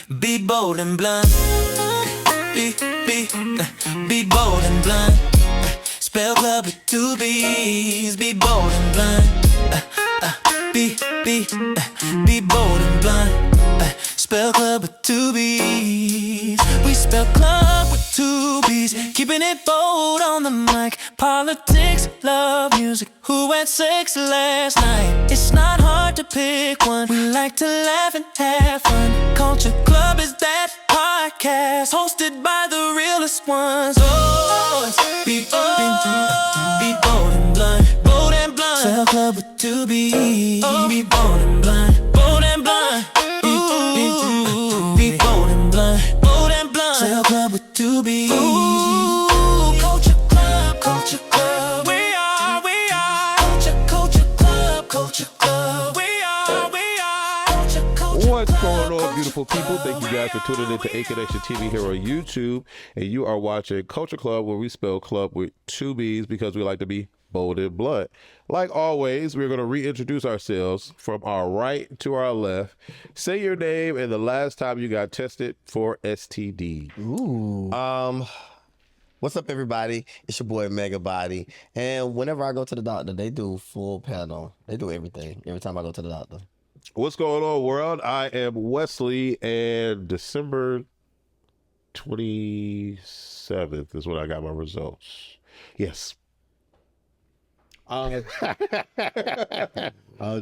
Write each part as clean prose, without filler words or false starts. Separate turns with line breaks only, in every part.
Be bold and blunt. Be bold and blunt. Spell club with two B's. Be bold and blunt. Be bold and blunt. Spell club with two B's. We spell club with two B's. Keeping it bold on the mic. Politics, love, music. Who had sex last night? It's not hard to pick one. We like to laugh and have fun. Culture Club is that podcast hosted by the realest ones. Oh, be bold and blunt. Bold and blunt. Spell club with two B's. Oh, be bold and blunt. Bold and blunt. Be bold and blunt. Bold and blunt. Spell club with two B's. Ooh, Culture Club, Culture Club. We are. Culture Club, Culture Club. We are.
What's going on, beautiful people? Thank you guys for tuning into A Connection TV here on YouTube. And you are watching Culture Club, where we spell club with two B's because we like to be bold and blunt. Like always, we're going to reintroduce ourselves from our right to our left. Say your name and the last time you got tested for STD.
Ooh. What's up, everybody? It's your boy Mega Body. And whenever I go to the doctor, they do full panel. They do everything every time I go to the doctor.
What's going on, world? I am Wesley, and December 27th is when I got my results. Yes.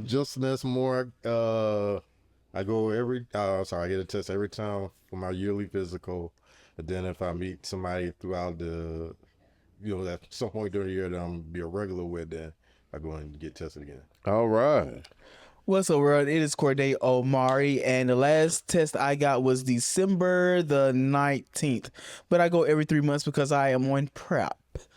Just this more. I go I get a test every time for my yearly physical. And then if I meet somebody throughout the, at some point during the year that I'm be a regular with, then I go and get tested again.
All right.
What's up, world? It is Corday Omari, and the last test I got was December the 19th. But I go every 3 months because I am on PrEP.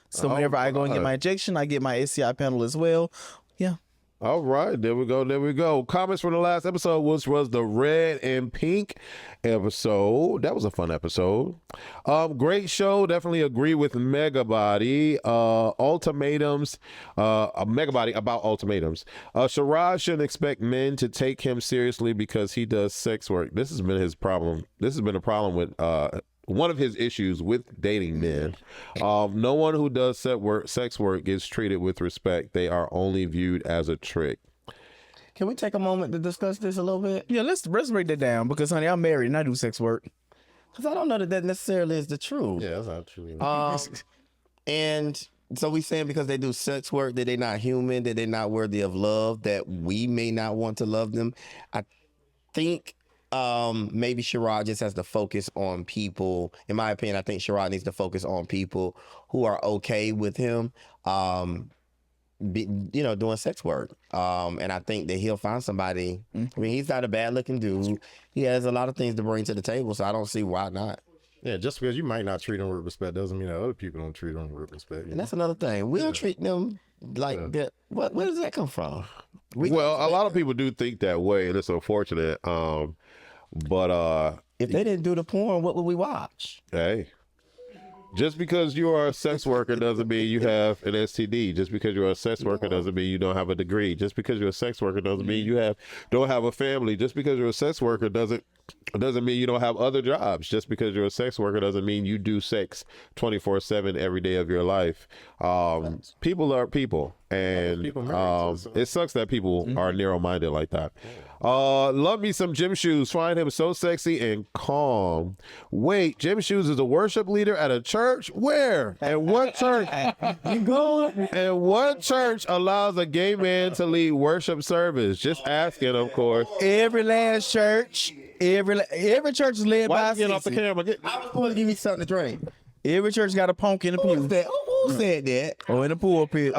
So whenever I go and get my injection, I get my STI panel as well. Yeah.
All right, there we go. Comments from the last episode, which was the red and pink episode. That was a fun episode. Great show. Definitely agree with Mega Body. Ultimatums. Mega Body about ultimatums. Sharad shouldn't expect men to take him seriously because he does sex work. This has been his problem. This has been a problem with one of his issues with dating men. No one who does sex work gets treated with respect. They are only viewed as a trick.
Can we take a moment to discuss this a little bit?
Yeah, let's break that down because, honey, I'm married and I do sex work.
Because I don't know that necessarily is the truth.
Yeah, that's not true.
And so we saying because they do sex work that they're not human, that they're not worthy of love, that we may not want to love them. I think maybe Sharad just has to focus on people. In my opinion, I think Sharad needs to focus on people who are okay with him, doing sex work. And I think that he'll find somebody. I mean, he's not a bad looking dude. He has a lot of things to bring to the table, so I don't see why not.
Yeah, just because you might not treat them with respect doesn't mean that other people don't treat them with respect.
And that's another thing. We don't treat them like that. Where does that come from?
A lot of people do think that way, and it's unfortunate. But
if they didn't do the porn, what would we watch?
Hey, just because you are a sex worker doesn't mean you have an STD. Just because you're a sex worker doesn't mean you don't have a degree. Just because you're a sex worker doesn't mean you don't have a family. Just because you're a sex worker doesn't mean you don't have other jobs. Just because you're a sex worker doesn't mean you do sex 24/7 every day of your life. People are people, and it sucks that people are narrow-minded like that. Love me some Jim Shoes. Find him so sexy and calm. Wait, Jim Shoes is a worship leader at a church? Where? And what church? And what church allows a gay man to lead worship service? Just asking, of course.
Every last church, every church is led by a
Get off the camera.
I was supposed to give you something to drink.
Every church got a punk in the pew.
Who said that?
Or in the pulpit.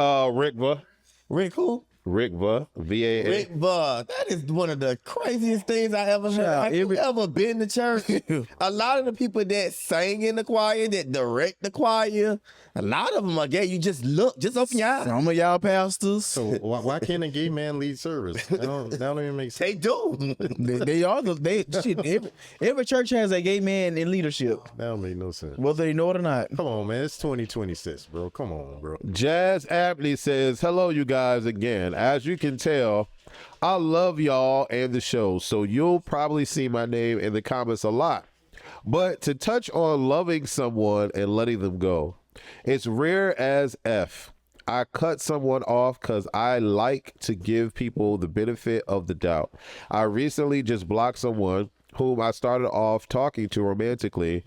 Rick who?
Rick Va, V-A-A.
Rick Va. That is one of the craziest things I ever heard. Have you ever been to church? A lot of the people that sang in the choir, that direct the choir, a lot of them are gay. You just look, just open your eyes.
Some of y'all pastors.
So why can't a gay man lead service? That don't even make sense.
They do.
They are. Every church has a gay man in leadership.
That don't make no sense.
Whether they know it or not.
Come on, man. It's 2026, bro. Come on, bro.
Jazz Apley says, hello, you guys again. As you can tell, I love y'all and the show, so you'll probably see my name in the comments a lot. But to touch on loving someone and letting them go, it's rare as F. I cut someone off because I like to give people the benefit of the doubt. I recently just blocked someone whom I started off talking to romantically.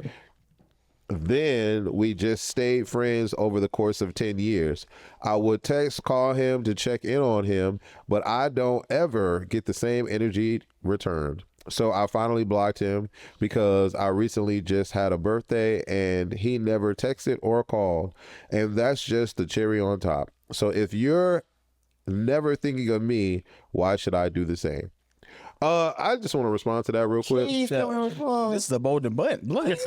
Then we just stayed friends over the course of 10 years. I would call him to check in on him, but I don't ever get the same energy returned. So I finally blocked him because I recently just had a birthday and he never texted or called. And that's just the cherry on top. So if you're never thinking of me, why should I do the same? I just want to respond to that real quick.
Please don't respond.
This is a bold and blunt.
Just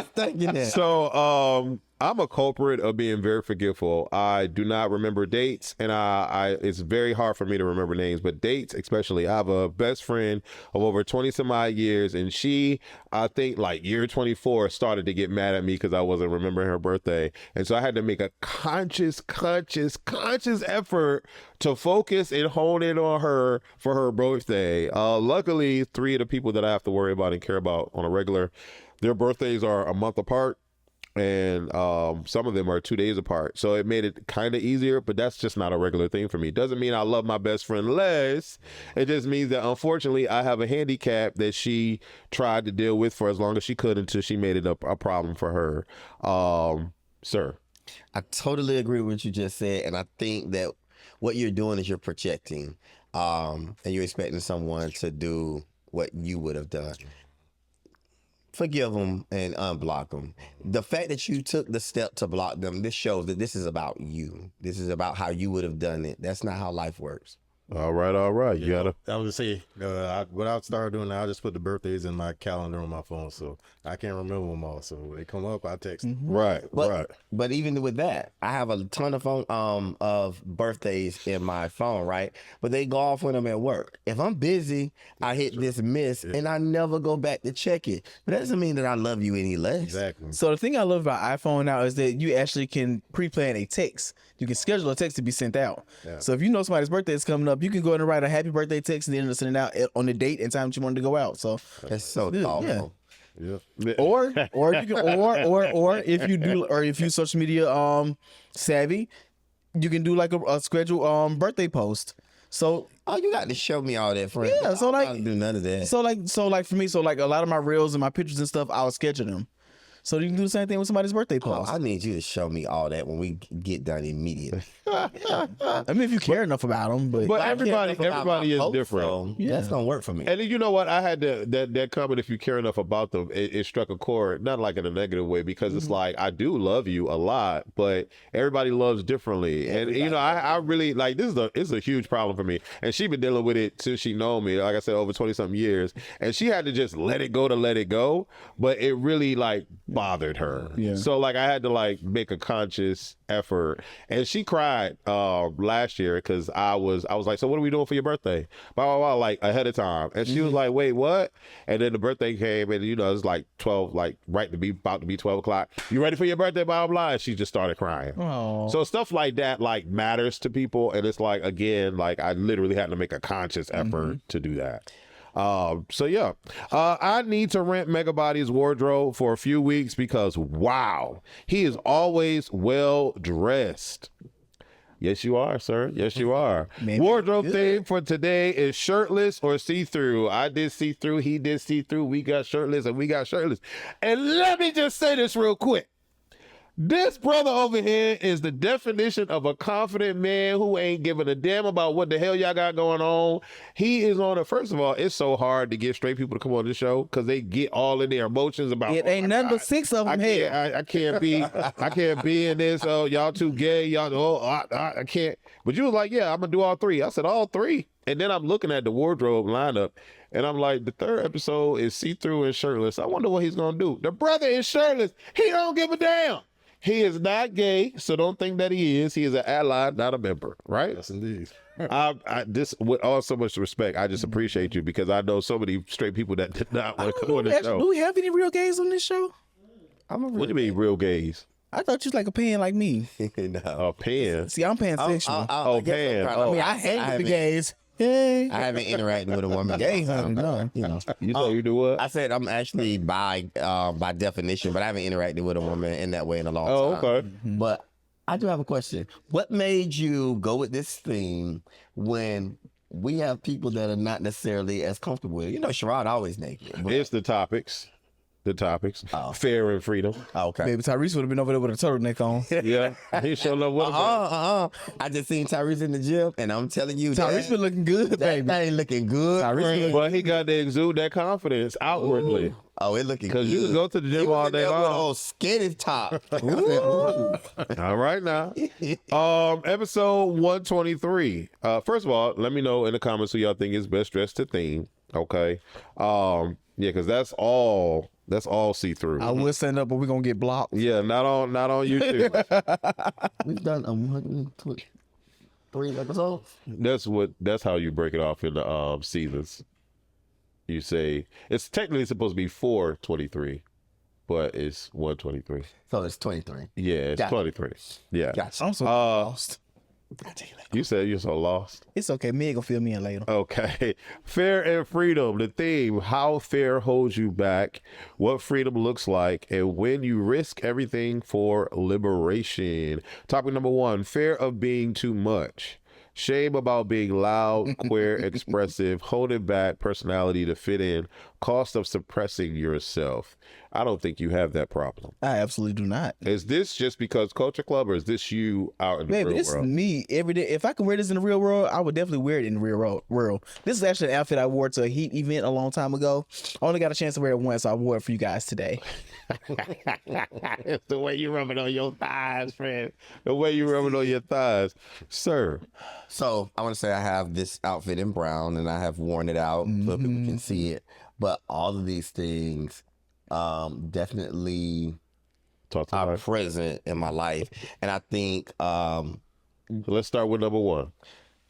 thinking that.
So I'm a culprit of being very forgetful. I do not remember dates, and I it's very hard for me to remember names, but dates especially. I have a best friend of over 20 some odd years, and she, I think like year 24, started to get mad at me because I wasn't remembering her birthday. And so I had to make a conscious effort to focus and hone in on her for her birthday. Luckily, 3 of the people that I have to worry about and care about on a regular, their birthdays are a month apart. And some of them are 2 days apart, so it made it kind of easier, but that's just not a regular thing for me. It doesn't mean I love my best friend less. It just means that unfortunately I have a handicap that she tried to deal with for as long as she could until she made it a problem for her. Sir,
I totally agree with what you just said, and I think that what you're doing is you're projecting, and you're expecting someone to do what you would have done. Forgive them and unblock them. The fact that you took the step to block them, this shows that this is about you. This is about how you would have done it. That's not how life works.
all right. You gotta.
I was gonna say, what I started doing now, I just put the birthdays in my calendar on my phone, so I can't remember them all. So when they come up, I text them.
Right.
But even with that, I have a ton of birthdays in my phone, right? But they go off when I'm at work. If I'm busy, I hit dismiss and I never go back to check it. But that doesn't mean that I love you any less.
Exactly.
So the thing I love about iPhone now is that you actually can pre-plan a text. You can schedule a text to be sent out.
Yeah.
So if you know somebody's birthday is coming up, you can go ahead and write a happy birthday text and then send it out on the date and time that you wanted to go out. So
That's so
Yeah.
thoughtful.
Yeah.
or you can or if you do, or if you social media savvy, you can do like a scheduled birthday post. So
Oh, you got to show me all that, friend.
Yeah, so
I
like-
don't do none of that.
so like for me, so like a lot of my reels and my pictures and stuff, I'll schedule them. So you can do the same thing with somebody's birthday
Oh,
post.
I need you to show me all that when we get done immediately.
I mean, if you care enough about them, but
But
I care enough about
everybody
my
is
folks,
different.
so
Yeah.
That's gonna work for me.
And then, you know what? I had that comment, if you care enough about them, it struck a chord, not like in a negative way, because it's like, I do love you a lot, but everybody loves differently. And, you know, I really, like, it's a huge problem for me. And she been dealing with it since she known me, like I said, over 20-something years. And she had to just let it go, but it really, like, bothered her.
Yeah.
So, like, I had to, like, make a conscious effort. And she cried last year because I was like, so what are we doing for your birthday? Blah, blah, blah, like ahead of time. And she was like, wait, what? And then the birthday came, and you know, it's like 12, like about to be 12 o'clock. You ready for your birthday? Blah, blah, blah. And she just started crying.
oh,
So stuff like that, like, matters to people. And it's like, again, like, I literally had to make a conscious effort to do that. So yeah, I need to rent Megabody's wardrobe for a few weeks because wow, he is always well dressed. Yes, you are, sir. Yes, you are.
Maybe.
Wardrobe theme for today is shirtless or see-through. I did see-through. He did see-through. We got shirtless and we got shirtless. And let me just say this real quick. This brother over here is the definition of a confident man who ain't giving a damn about what the hell y'all got going on. He is on it. First of all, it's so hard to get straight people to come on the show because they get all in their emotions about
it ain't nothing but 6 of them here.
I can't be in this. Oh, y'all too gay. Y'all, I can't. But you was like, yeah, I'm gonna do all 3. I said all 3, and then I'm looking at the wardrobe lineup, and I'm like, the 3rd episode is see-through and shirtless. I wonder what he's gonna do. The brother is shirtless. He don't give a damn. He is not gay, so don't think that he is. He is an ally, not a member, right?
Yes, indeed.
I this with all so much respect, I just appreciate you because I know so many straight people that did not want to come on the
Actually,
show.
do we have any real gays on this show?
What do you mean, real gays?
I thought you was like a pan like me.
No.
A pen.
See, I'm pansexual.
Oh, pan.
I mean, I hang with the gays. Okay.
I haven't interacted with a woman.
Gay, honey, no.
You know.
You say you do what?
I said I'm actually by definition, but I haven't interacted with a woman in that way in a long
Oh,
time.
okay.
But I do have a question. What made you go with this theme when we have people that are not necessarily as comfortable with it? You know, Sherrod always naked. But,
It's the topics. The topics.
Oh.
Fair and freedom.
okay.
Baby Tyrese would have been over there with a turtleneck on.
Yeah. He sure love what
I just seen Tyrese in the gym, and I'm telling you,
Tyrese been looking good,
that
baby.
thing looking good.
Tyrese
friend.
But he got to exude that confidence outwardly.
Oh, it looking good.
Because you can go to the
He
gym
was
all
in
day
there with a
long.
whole skinny top. I said, ooh.
All right now. Episode 123. First of all, let me know in the comments who y'all think is best dressed to theme. Okay. Yeah, because that's all see through.
I will stand up, but we're going to get blocked.
Yeah, not on YouTube.
We've done 123 episodes.
That's how you break it off in the seasons. You say it's technically supposed to be 423, but it's 123.
So it's 23.
Yeah, it's
Gotcha.
23. Yeah.
Gotcha.
I'm so lost.
You said you're so lost.
It's okay. Meg gonna fill me in later.
Okay. Fair and freedom. The theme, how fear holds you back, what freedom looks like, and when you risk everything for liberation. Topic number 1, fear of being too much. Shame about being loud, queer, expressive, holding back personality to fit in, cost of suppressing yourself. I don't think you have that problem.
I absolutely do not.
Is this just because Culture Club, or is this you out in the
Baby,
real
this
world?
is me every day. If I can wear this in the real world, I would definitely wear it in the real world. This is actually an outfit I wore to a Heat event a long time ago. I only got a chance to wear it once, so I wore it for you guys today.
It's the way you rub it on your thighs, friend. The way you rub it on your thighs. Sir.
So I want to say I have this outfit in brown, and I have worn it out so people can see it. But all of these things definitely
Talk to
are
me.
present in my life. And I think,
Let's start with number 1.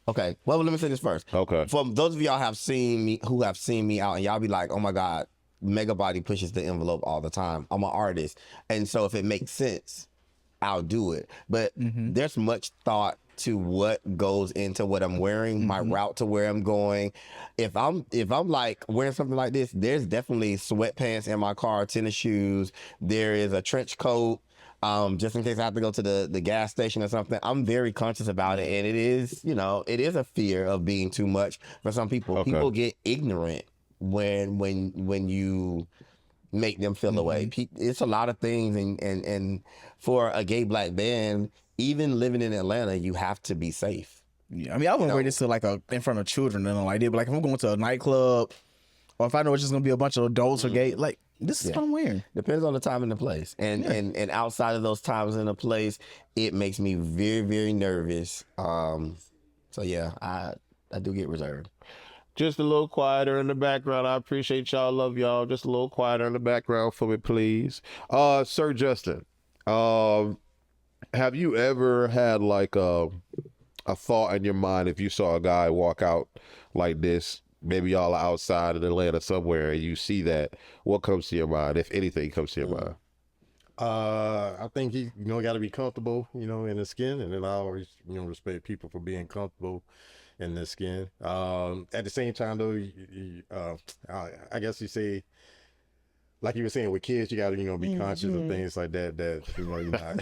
okay, well, let me say this first.
Okay.
For those of y'all who have seen me out, and y'all be like, oh my God, Mega Body pushes the envelope all the time. I'm an artist. And so if it makes sense, I'll do it. But there's much thought to what goes into what I'm wearing, my route to where I'm going. If I'm like wearing something like this, there's definitely sweatpants in my car, tennis shoes. There is a trench coat, just in case I have to go to the gas station or something. I'm very conscious about it, and it is a fear of being too much for some people.
Okay.
People get ignorant when you make them feel away. It's a lot of things, and for a gay black man, even living in Atlanta, you have to be safe.
Yeah, I mean, I wouldn't wear this to like in front of children and like that. But like if I'm going to a nightclub, or if I know it's just gonna be a bunch of adults or gay, like this is what I'm wearing.
Depends on the time and the place. And outside of those times and the place, it makes me very, very nervous. So yeah, I do get reserved.
Just a little quieter in the background. I appreciate y'all. Love y'all. Just a little quieter in the background for me, please. Sir Justin, have you ever had like a thought in your mind if you saw a guy walk out like this? Maybe y'all are outside in Atlanta somewhere and you see that. What comes to your mind, if anything comes to your mind?
I think he, got to be comfortable, in his skin, and then I always, respect people for being comfortable in their skin. At the same time, though, I guess you say, like you were saying, with kids, you got to, be conscious of things like that. You're not.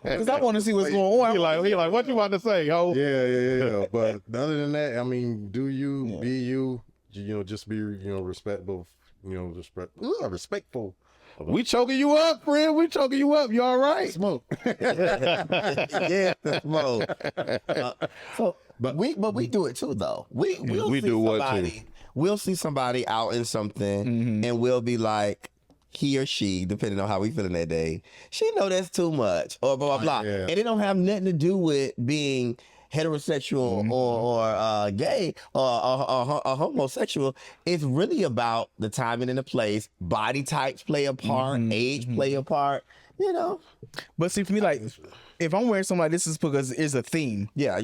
Because I want to see what's going on.
He like, what you want to say, yo?
Yeah. But other than that, I mean, do you be you? Just be, respectful. Respectful.
We choking you up, friend. We choking you up. You all right?
Smoke.
Yeah, smoke. But we do it too, though. We'll
We
see
do what
somebody,
too?
We'll see somebody out in something, and we'll be like, he or she, depending on how we feeling that day, she know that's too much, or blah blah blah,
Yeah.
and it don't have nothing to do with being heterosexual or gay or homosexual. It's really about the timing and the place. Body types play a part. Age play a part.
But see, for me, like if I'm wearing something like this, is because it's a theme.
Yeah.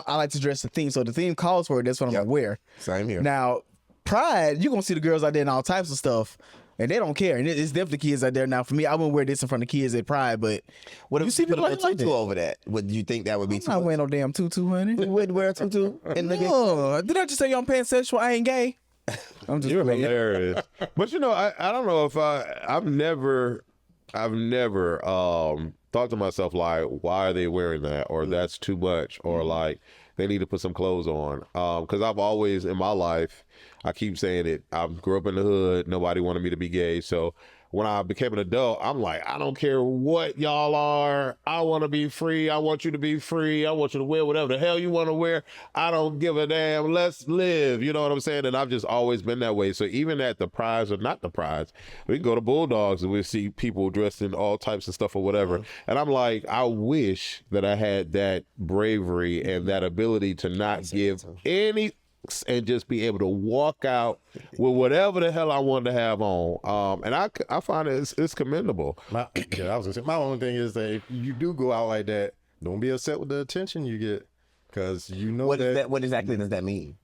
I like to dress the theme, so the theme calls for it. That's what I'm gonna wear.
Same here.
Now, Pride, you're gonna see the girls out there in all types of stuff. And they don't care. And it's definitely kids out there now. For me, I wouldn't wear this in front of kids at Pride, but
What if
you see people
put a
like
tutu
that.
over that? Would you think that would be
I'm
too
not
much?
wearing no damn tutu, honey.
You wouldn't wear a tutu?
No, did I just say I'm pansexual? I ain't gay. I'm just
You're
playing.
hilarious. But I don't know if I've never thought to myself like, why are they wearing that, or that's too much, or like they need to put some clothes on. Because I've always in my life, I keep saying it, I grew up in the hood. Nobody wanted me to be gay, so when I became an adult, I'm like, I don't care what y'all are. I want to be free. I want you to be free. I want you to wear whatever the hell you want to wear. I don't give a damn. Let's live. You know what I'm saying? And I've just always been that way. So even at the prize or not the prize, we can go to Bulldogs and we see people dressed in all types of stuff or whatever. And I'm like, I wish that I had that bravery and that ability to not give any and just be able to walk out with whatever the hell I wanted to have on. And I find it's commendable.
I was gonna say, my only thing is that if you do go out like that, don't be upset with the attention you get, because you know
What exactly does that mean?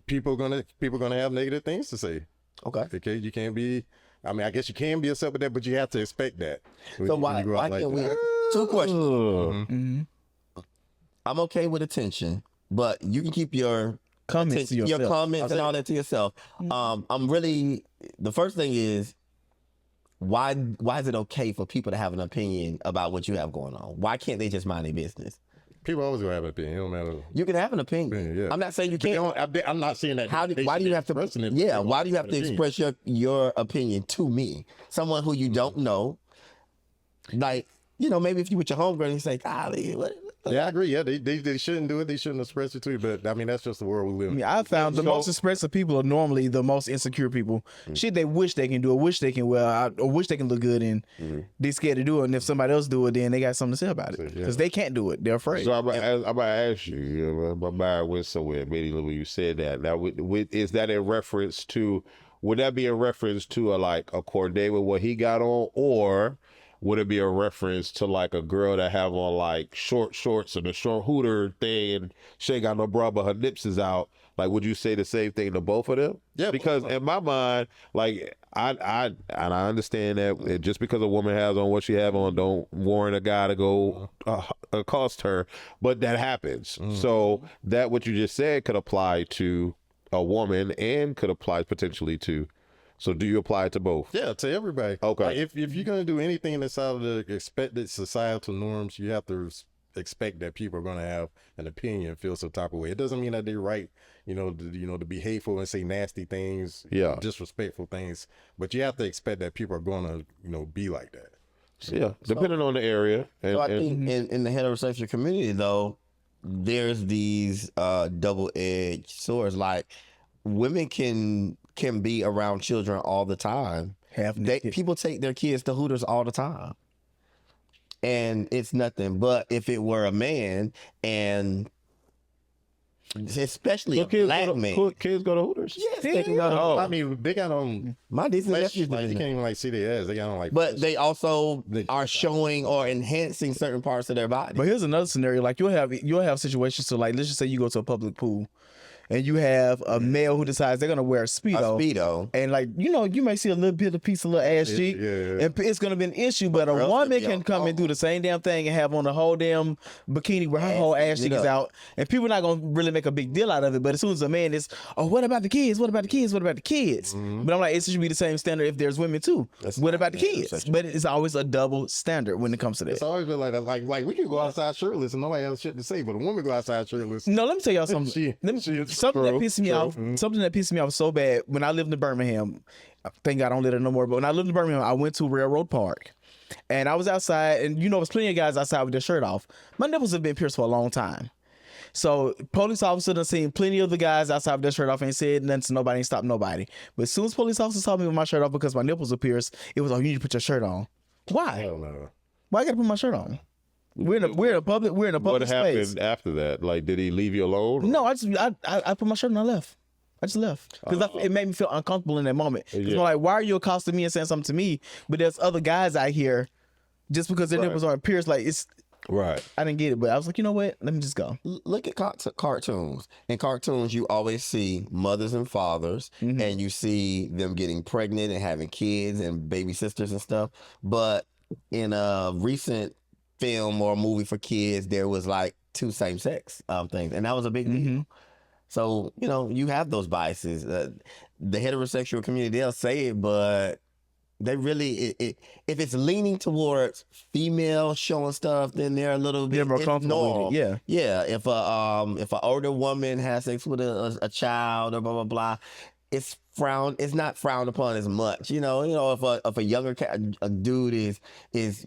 people gonna have negative things to say.
Okay.
Okay, you can't be. I mean, I guess you can be upset with that, but you have to expect that.
So why can't we? Two questions. I'm okay with attention, but you can keep your
Comments to
your
yourself.
comments and all that to yourself. I'm really, the first thing is, why is it okay for people to have an opinion about what you have going on? Why can't they just mind their business?
People always gonna have an opinion. It don't matter.
You can have an opinion.
Yeah.
I'm not saying you
But they
can't.
don't- I'm not saying that.
Why do you have to?
expressing it,
Yeah.
but
Why do you have to
opinion.
express your opinion to me, someone who you don't know? Like, maybe if you with your homegirl and you say, "Golly, what?"
Yeah, I agree. Yeah, they shouldn't do it. They shouldn't express it to you. But I mean, that's just the world we live
I
in.
mean, I found the most expressive people are normally the most insecure people. Shit, they wish they can do it, wish they can or wish they can look good, and they scared to do it. And if somebody else do it, then they got something to say about it because they can't do it. They're afraid.
So I'm about to ask you, my mind went somewhere immediately when you said that. Now, is that in reference to, would that be in reference to a Corday with what he got on, or would it be a reference to like a girl that have on like short shorts and a short hooter thing and she ain't got no bra but her nips is out? Like, would you say the same thing to both of them?
Yeah,
because in my mind, like I understand that just because a woman has on what she have on, don't warrant a guy to go accost her, but that happens. So that what you just said could apply to a woman and could apply potentially to. So do you apply it to both?
Yeah, to everybody.
Okay.
Like if you're gonna do anything that's out of the expected societal norms, you have to expect that people are gonna have an opinion, feel some type of way. It doesn't mean that they're right, to be hateful and say nasty things, disrespectful things. But you have to expect that people are gonna, be like that.
Yeah, depending on the area.
So I think in the heterosexual community, though, there's these double-edged swords. Like, women can be around children all the time. People take their kids to Hooters all the time, and it's nothing. But if it were a man, and especially a black man,
kids go to Hooters.
yes, they can go to Hooters.
I mean, they got on
My nieces and nephews,
like, you can't even see their ass. They got on
but they also are showing or enhancing certain parts of their body.
But here's another scenario: like you'll have situations. So like, let's just say you go to a public pool, and you have a male who decides they're gonna wear a speedo, and like you may see a little bit of piece of little ass cheek, and it's gonna be an issue. But a woman can come and do the same damn thing and have on the whole damn bikini where her whole ass cheek is out, and people not gonna really make a big deal out of it. But as soon as a man is, what about the kids? What about the kids? What about the kids? But I'm like, it should be the same standard if there's women too. What about the kids? But it's always a double standard when it comes to that.
It's always been like that. Like we can go outside shirtless and nobody has shit to say, but a woman go outside shirtless.
No, let me tell y'all something. Something that pissed me off. Something that pissed me off so bad when I lived in Birmingham. Thank God I don't live there no more. But when I lived in Birmingham, I went to Railroad Park, and I was outside, and there's plenty of guys outside with their shirt off. My nipples have been pierced for a long time. So police officer done seen plenty of the guys outside with their shirt off, ain't said nothing to nobody, ain't stopped nobody. But as soon as police officer saw me with my shirt off because my nipples were pierced, it was, you need to put your shirt on. Why?
Hell no.
Why I gotta put my shirt on? We're in a public
What
space.
happened after that? Like, did he leave you alone?
No, I put my shirt on and I left. I just left because it made me feel uncomfortable in that moment. Because I'm like, why are you accosting me and saying something to me? But there's other guys out here, just because their nipples aren't pierced, like it's.
Right.
I didn't get it, but I was like, you know what? Let me just go.
Look at cartoons. In cartoons, you always see mothers and fathers, and you see them getting pregnant and having kids and baby sisters and stuff. But in a recent film or movie for kids, there was like 2 same-sex things, and that was a big deal. So, you know, you have those biases. The heterosexual community, they'll say it, but they really, if it's leaning towards female showing stuff, then they're a little bit
They're more
it's
comfortable with
normal.
it, yeah.
If an older woman has sex with a child or blah blah blah, it's not frowned upon as much. You know, if a younger a dude is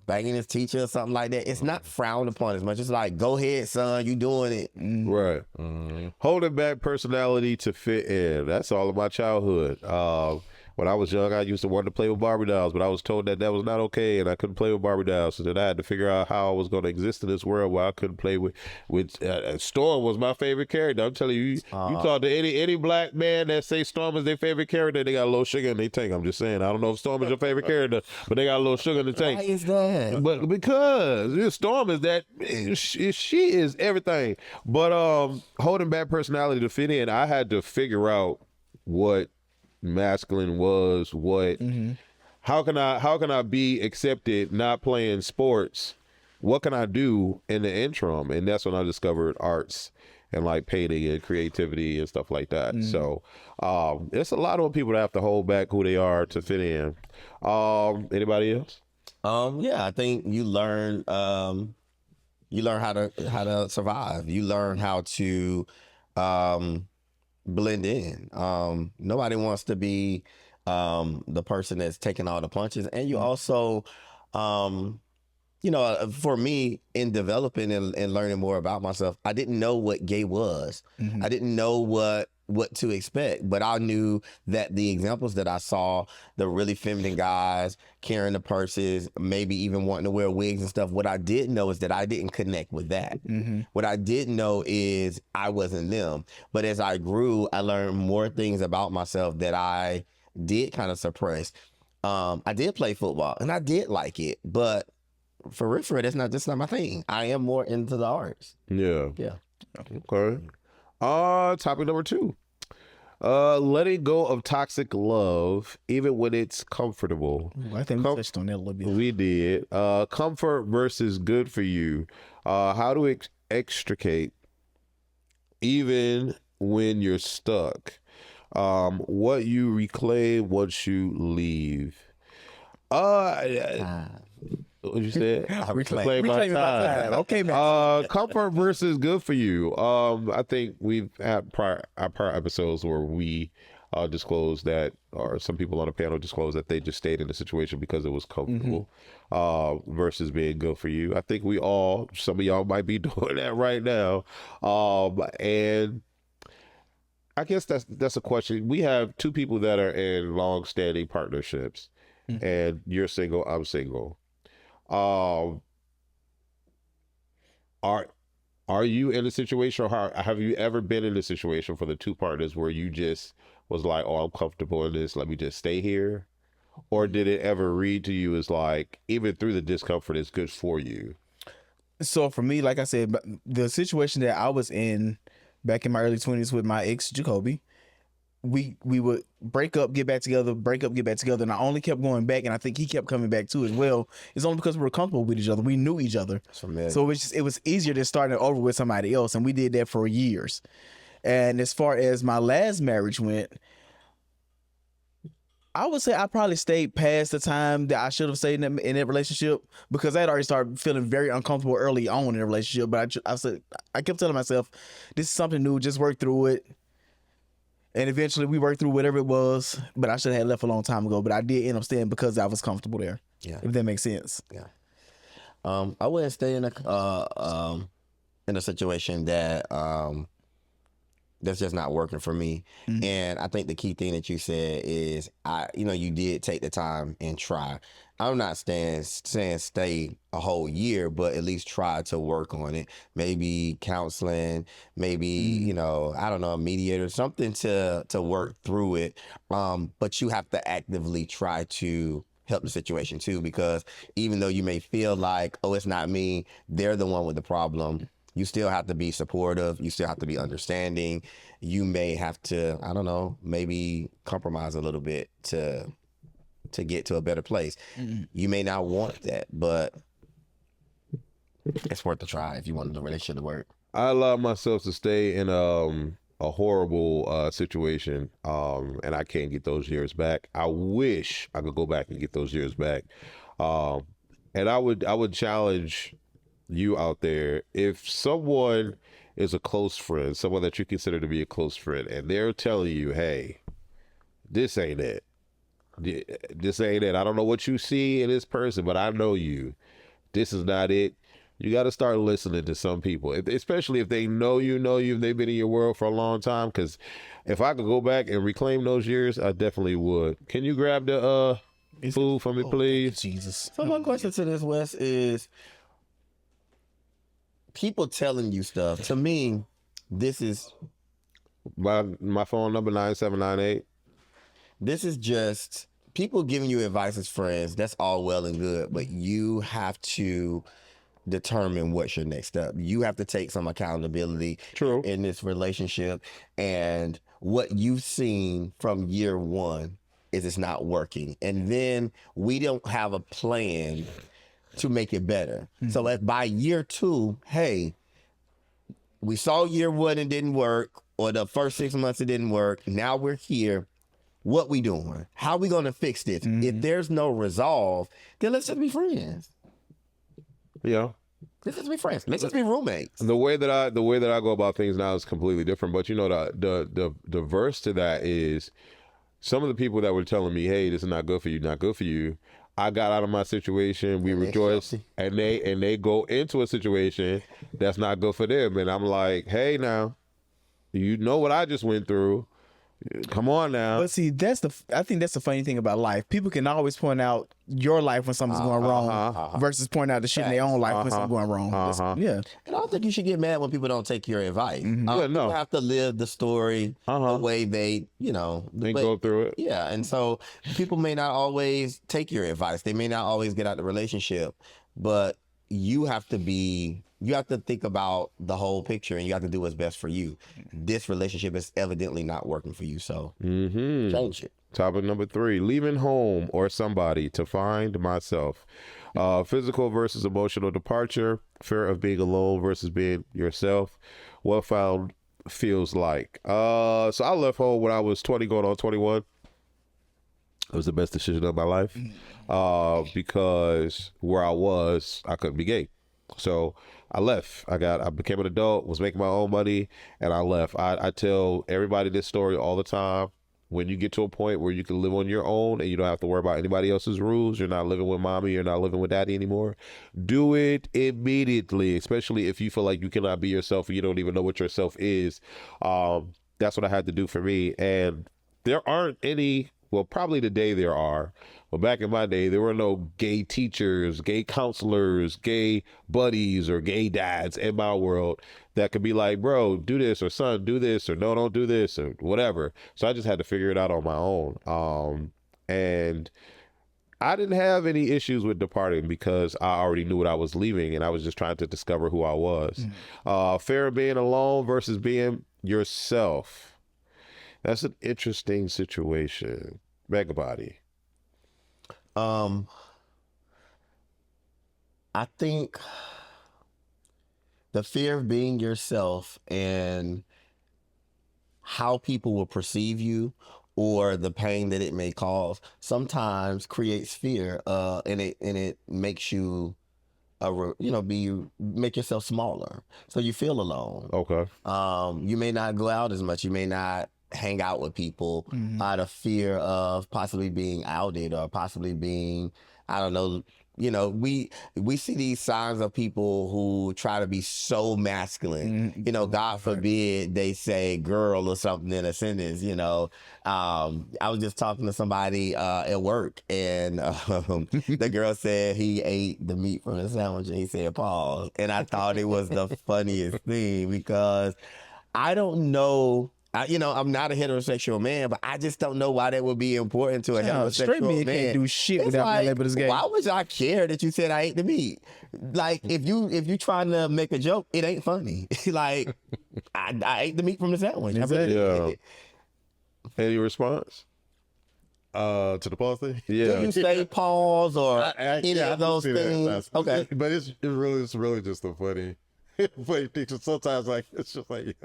banging his teacher or something like that, it's not frowned upon as much. It's like, go ahead, son, you doing it.
Right. Holding back personality to fit in. That's all of my childhood. When I was young, I used to want to play with Barbie dolls, but I was told that was not okay, and I couldn't play with Barbie dolls. So then I had to figure out how I was going to exist in this world where I couldn't play with Storm was my favorite character. I'm telling you, you talk to any black man that say Storm is their favorite character, they got a little sugar in their tank. I'm just saying. I don't know if Storm is your favorite character, but they got a little sugar in the tank.
Why is that?
But because Storm is that, she is everything. But holding back personality to fit in, I had to figure out what masculine was, how can I be accepted not playing sports, what can I do in the interim? And that's when I discovered arts and like painting and creativity and stuff like that. So it's a lot of people that have to hold back who they are to fit in. Anybody else?
Yeah, I think you learn how to survive. You learn how to blend in. Nobody wants to be the person that's taking all the punches. And you also, for me, in developing and learning more about myself, I didn't know what gay was. I didn't know what to expect, but I knew that the examples that I saw, the really feminine guys carrying the purses, maybe even wanting to wear wigs and stuff, what I did know is that I didn't connect with that. What I did know is I wasn't them. But as I grew, I learned more things about myself that I did kind of suppress. I did play football and I did like it, but for real, that's not my thing. I am more into the arts.
Yeah. Okay. Topic number 2. Letting go of toxic love, even when it's comfortable.
I think we touched on that a little bit.
We did. Comfort versus good for you. How to extricate even when you're stuck. What you reclaim once you leave. What you said?
Reclaim
my
my time. Okay, man.
Comfort versus good for you. I think we've had prior episodes where we disclosed that, or some people on the panel disclosed that they just stayed in the situation because it was comfortable, versus being good for you. I think some of y'all might be doing that right now. And I guess that's a question. We have 2 people that are in long-standing partnerships, and you're single, I'm single. Are you in a situation, or have you ever been in a situation for the 2 partners where you just was like, oh, I'm comfortable in this, let me just stay here? Or did it ever read to you as like, even through the discomfort, it's good for you?
So for me, like I said, the situation that I was in back in my early 20s with my ex, Jacoby, we would break up, get back together, break up, get back together. And I only kept going back, and I think he kept coming back too as well. It's only because we were comfortable with each other. We knew each other. So it was easier than starting over with somebody else. And we did that for years. And as far as my last marriage went, I would say I probably stayed past the time that I should have stayed in that relationship, because I had already started feeling very uncomfortable early on in the relationship. But I kept telling myself, this is something new, just work through it. And eventually we worked through whatever it was, but I should have left a long time ago. But I did end up staying because I was comfortable there. Yeah. If that makes sense.
Yeah. I wouldn't stay in a situation that that's just not working for me. And I think the key thing that you said is you did take the time and try. I'm not saying stay a whole year, but at least try to work on it. Maybe counseling, maybe, I don't know, a mediator, something to work through it. But you have to actively try to help the situation too, because even though you may feel like, oh, it's not me, they're the one with the problem, you still have to be supportive. You still have to be understanding. You may have to, I don't know, maybe compromise a little bit to get to a better place. You may not want that, but it's worth a try if you want the relationship to work.
I allow myself to stay in a horrible situation, and I can't get those years back. I wish I could go back and get those years back. And I would challenge you out there, if someone is a close friend, someone that you consider to be a close friend, and they're telling you, hey, this ain't it. This ain't it. I don't know what you see in this person, but I know you. This is not it. You got to start listening to some people, especially if they know you, if they've been in your world for a long time. Because if I could go back and reclaim those years, I definitely would. Can you grab the food for me, please?
Jesus.
So my question to this, Wes, is people telling you stuff. To me, this is
My phone number 9798.
this is just people giving you advice as friends. That's all well and good, but you have to determine what's your next step. You have to take some accountability
True.
in this relationship, and what you've seen from year one is it's not working, and then we don't have a plan to make it better. So if by year two, hey, we saw year one it didn't work, or the first 6 months it didn't work, now we're here, what we doing? How we gonna fix this? If there's no resolve, then let's just be friends.
Yeah.
Let's just be friends. Let's just be roommates.
The way that I go about things now is completely different. But you know, the verse to that is some of the people that were telling me, hey, this is not good for you, not good for you. I got out of my situation. We rejoice, and they go into a situation that's not good for them. And I'm like, hey, now, you know what I just went through. Come on now.
But see, I think that's the funny thing about life. People can always point out your life when something's going wrong versus point out the shit in their own life when something's going wrong. Yeah.
And I don't think you should get mad when people don't take your advice.
Yeah, no.
People have to live the story the way they
Go through it.
Yeah, and so people may not always take your advice. They may not always get out the relationship, but you have to think about the whole picture, and you have to do what's best for you. This relationship is evidently not working for you, so change it.
Topic number 3, leaving home or somebody to find myself. Physical versus emotional departure, fear of being alone versus being yourself. What found feels like. So I left home when I was 20 going on 21. It was the best decision of my life because where I was, I couldn't be gay. So I left. I became an adult, was making my own money, and I left. I tell everybody this story all the time. When you get to a point where you can live on your own and you don't have to worry about anybody else's rules, you're not living with mommy, you're not living with daddy anymore, do it immediately, especially if you feel like you cannot be yourself and you don't even know what yourself is. That's what I had to do for me. And there aren't any, well, probably today there are, but back in my day, there were no gay teachers, gay counselors, gay buddies, or gay dads in my world that could be like, bro, do this, or son, do this, or no, don't do this, or whatever. So I just had to figure it out on my own. And I didn't have any issues with departing because I already knew what I was leaving, and I was just trying to discover who I was. Fear of being alone versus being yourself. That's an interesting situation. Megabody.
I think the fear of being yourself and how people will perceive you, or the pain that it may cause, sometimes creates fear, and it makes you make yourself smaller, so you feel alone.
Okay.
You may not go out as much. You may not hang out with people out of fear of possibly being outed or possibly being, I don't know. We see these signs of people who try to be so masculine. God forbid they say girl or something in a sentence. I was just talking to somebody at work, and the girl said he ate the meat from the sandwich, and he said pause. And I thought it was the funniest thing, because I don't know I'm not a heterosexual man, but I just don't know why that would be important to a heterosexual
straight men
man.
can't do shit
It's
without being
like,
labeled as gay.
why would I care that you said I ate the meat? Like, if you trying to make a joke, it ain't funny. Like, I ate the meat from the sandwich. I really did.
Any response?
To the pause thing?
Do you say pause or any of those
see that.
things? Okay.
But it's really just a funny thing. Sometimes it's just like it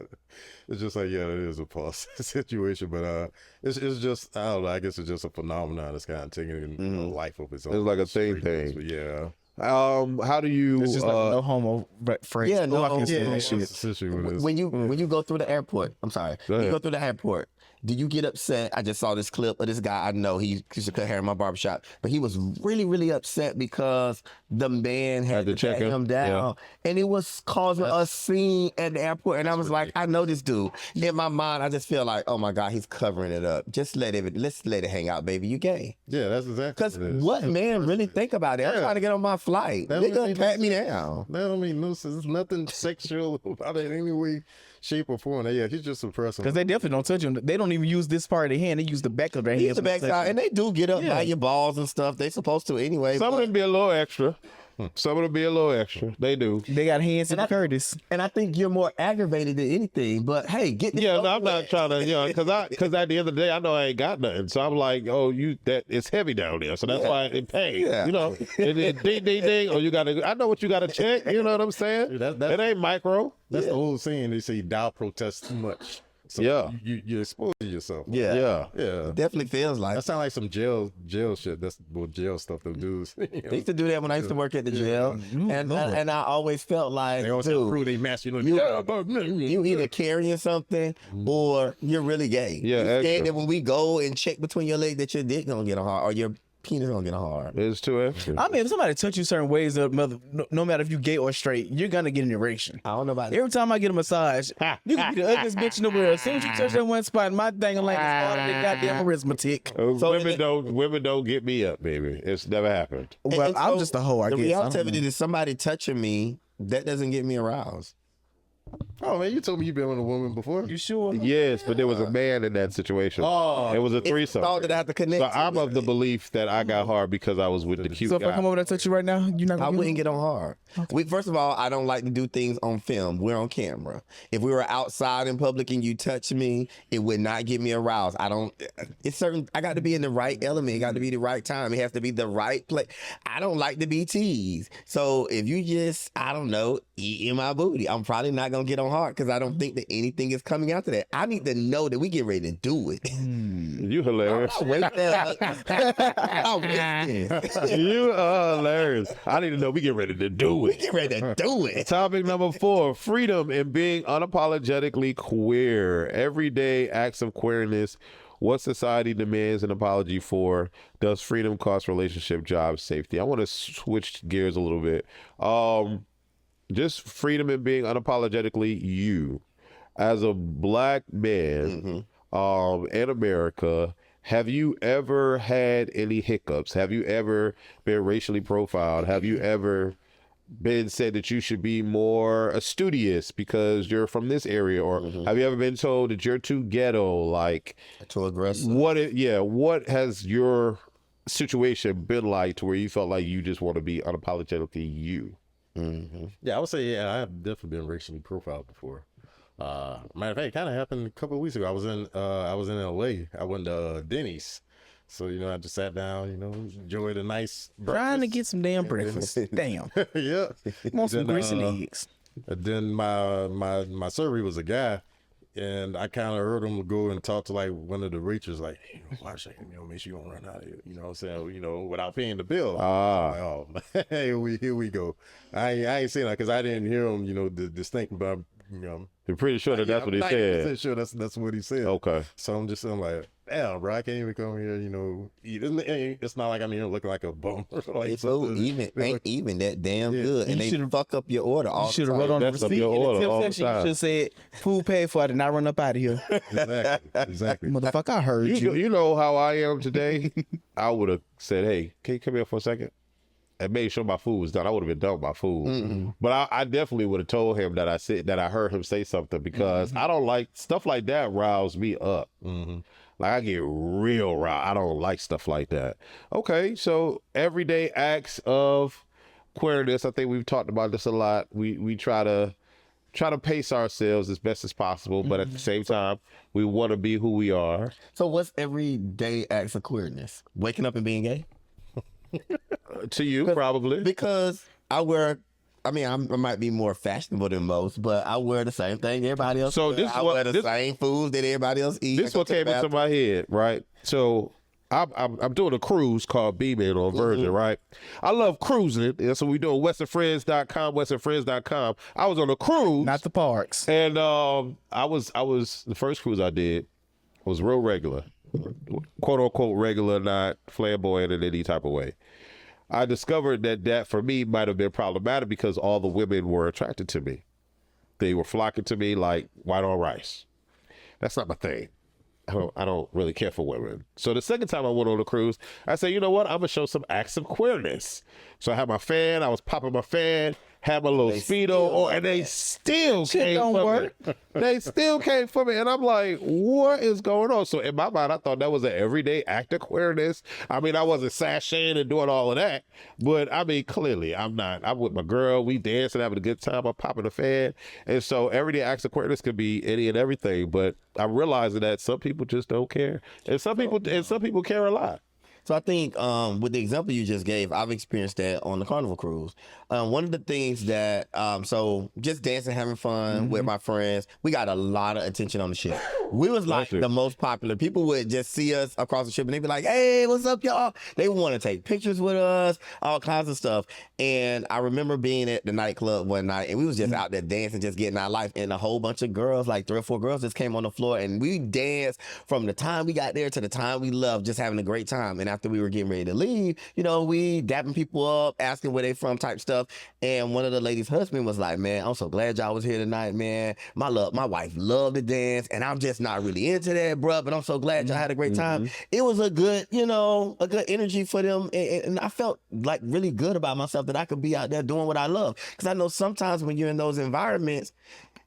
is a pause situation, but it's just, I don't know, I guess it's just a phenomenon that's kind of taking a life of its own.
It's like a thing.
But yeah.
How do you?
It's just like no homo phrase.
Yeah, no,
I can say
yeah.
that shit.
That's essentially what it is.
When you go through the airport, I'm sorry.
Go
When you
ahead.
go through the airport, do you get upset? I just saw this clip of this guy I know. He used to cut hair in my barbershop, but he was really, really upset because the man had to
check
pat him down,
Yeah.
and it was causing a scene at the airport. And I was like, I know this dude. In my mind, I just feel like, oh my God, he's covering it up. Just let's let it hang out, baby. You gay?
Yeah, that's exactly
Because
what it is.
what man really think about it? I'm trying to get on my flight.
That
They
don't
gonna
mean
pat me down.
That don't mean no, there's nothing sexual about it in any way, shape, or form. Yeah, he's just suppressing.
Because they definitely don't touch them. They don't even use this part of their hand. They use the back of their hand.
Use the backside, and they do get up by your balls and stuff. They supposed to anyway.
Some of
but-
them be a little extra. Some of them be a little extra. They do.
They got hands in the Curtis.
And I think you're more aggravated than anything. But hey, get this
Yeah,
over
no, I'm not
with.
trying to, because at the end of the day, I know I ain't got nothing. So I'm like, that it's heavy down there. So that's why it pays.
Yeah.
And then ding, ding, ding. Or I know what you got to check. You know what I'm saying? It ain't micro.
That's the old saying. They say thou protest too much. So
Yeah.
you expose yourself.
Yeah.
Yeah.
It definitely feels like.
That sounds like some jail shit. That's jail stuff. Them dudes.
They used to do that when I used to work at the jail, and I always felt like,
They always
dude,
prove they masculine.
you either carrying something or you're really gay.
Yeah,
You scared
extra.
that when we go and check between your legs that your dick gonna get hard or your penis gonna get hard.
It's too extra.
I mean, if somebody touch you certain ways, no matter if you gay or straight, you're gonna get an erection.
I don't know about that.
Every time I get a massage, you can be the ugliest bitch in the world. As soon as you touch that one spot, my thing is like it's harder than goddamn arithmetic.
Women don't get me up, baby. It's never happened.
Well,
And
I'm
so
just a hoe, I
the
guess. I
reality
don't
of it
know.
is somebody touching me, that doesn't get me aroused.
Oh man, you told me you've been with a woman before.
You sure?
Yes, but there was a man in that situation.
Oh.
It was a
It's
threesome.
all that I have to connect.
So
to
I'm
with
of the
it.
belief that I got hard because I was with the cute
So if
guy.
I come over there and touch you right now, you're not
I
gonna
wouldn't get on hard. First of all, I don't like to do things on film. We're on camera. If we were outside in public and you touch me, it would not get me aroused. It's certain. I got to be in the right element. It got to be the right time. It has to be the right place. I don't like to be teased. So if you just, I don't know, eat in my booty, I'm probably not gonna get on hard because I don't think that anything is coming after that. I need to know that we get ready to do it.
You hilarious.
I'll wait there. I'll wait there.
You are hilarious. I need to know we get ready to do
We
it.
get ready to do it.
Topic number 4, freedom in being unapologetically queer. Everyday acts of queerness. What society demands an apology for. Does freedom cost relationship, jobs, safety? I want to switch gears a little bit. Just freedom in being unapologetically you. As a black man in America, have you ever had any hiccups? Have you ever been racially profiled? Have you ever been said that you should be more studious because you're from this area? Or have you ever been told that you're too ghetto? Like,
Too aggressive.
what has your situation been like to where you felt like you just want to be unapologetically you?
Yeah, I would say I have definitely been racially profiled before. Matter of fact, it kind of happened a couple of weeks ago. I was in LA. I went to Denny's. So, I just sat down, enjoyed a nice breakfast.
Trying to get some damn breakfast. Damn.
Yeah.
Want some
Then,
grits and eggs.
And then my server was a guy, and I kind of heard him go and talk to like one of the waiters, like, hey, watch that, make sure you don't run out of here, what I'm saying, without paying the bill. Like, oh, here we go. I ain't saying that because I didn't hear him, this thing about,
You're pretty sure that that's what he
I'm
said.
90% sure that's what he said.
Okay.
So I'm like, damn, bro, I can't even come here, eat. It's not like I'm here looking like a bum. Like
It's so
something.
ain't even that damn good, and
You
they
should've-
fuck up your order all
You
the
should have
time.
wrote on the
That's up
receipt
your
in the
order
tip
all the
section. You
time.
should have said, food paid for, I did not run up out of here.
Exactly.
Motherfucker, I heard you.
You know how I am today? I would have said, hey, can you come here for a second? and made sure my food was done. I would have been done with my food. But I definitely would have told him that I heard him say something, because I don't like stuff like that. Riles me up. Like, I get real riled. I don't like stuff like that. Okay, so everyday acts of queerness. I think we've talked about this a lot. We try to pace ourselves as best as possible, but at the same time, we want to be who we are.
So what's everyday acts of queerness? Waking up and being gay?
To you, probably.
Because I might be more fashionable than most, but I wear the same thing everybody else.
So
wear.
this is
I
what-
wear the
this-
same foods that everybody else eats.
This what came into my head, right? So I'm doing a cruise called B-Man on Virgin, right? I love cruising. That's what we doing. WesternFriends.com, WesternFriends.com. I was on a cruise.
Not the parks.
And I was the first cruise I did was real regular, quote unquote regular, not flamboyant in any type of way. I discovered that for me might have been problematic because all the women were attracted to me. They were flocking to me like white on rice. That's not my thing. I don't really care for women. So the second time I went on a cruise, I said, you know what? I'm gonna show some acts of queerness. So I had my fan. I was popping my fan. Had my little Speedo on, and they still came for me. They still came for me, and I'm like, what is going on? So in my mind, I thought that was an everyday act of queerness. I mean, I wasn't sashaying and doing all of that, but I mean, clearly, I'm not. I'm with my girl. We dancing, having a good time. I'm popping a fan, and so everyday acts of queerness could be any and everything. But I'm realizing that some people just don't care, and some people care a lot.
So I think with the example you just gave, I've experienced that on the Carnival cruise. One of the things that, so just dancing, having fun with my friends, we got a lot of attention on the ship. We was like the most popular. People would just see us across the ship and they'd be like, hey, what's up, y'all? They want to take pictures with us, all kinds of stuff. And I remember being at the nightclub one night and we was just out there dancing, just getting our life. And a whole bunch of girls, like 3 or 4 girls just came on the floor and we danced from the time we got there to the time we left, just having a great time. And after we were getting ready to leave, you know, we dapping people up, asking where they from type stuff. And one of the ladies' husband was like, man, I'm so glad y'all was here tonight, man. My wife loved to dance and I'm just not really into that, bruh, but I'm so glad y'all had a great time. It was a good, a good energy for them. And I felt like really good about myself that I could be out there doing what I love. Because I know sometimes when you're in those environments,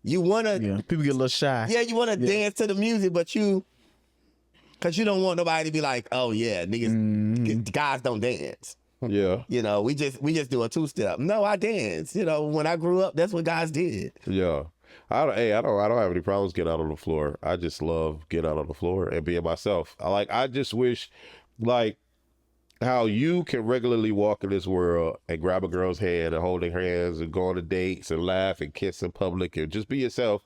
you want to...
Yeah, people get a little shy.
Yeah, you want to dance to the music, but because you don't want nobody to be like, oh yeah, niggas, guys don't dance.
Yeah.
We just do a 2-step. No, I dance. When I grew up, that's what guys did.
Yeah. I don't have any problems getting out on the floor. I just love getting out on the floor and being myself. I just wish, like, how you can regularly walk in this world and grab a girl's hand and holding hands and go on dates and laugh and kiss in public and just be yourself,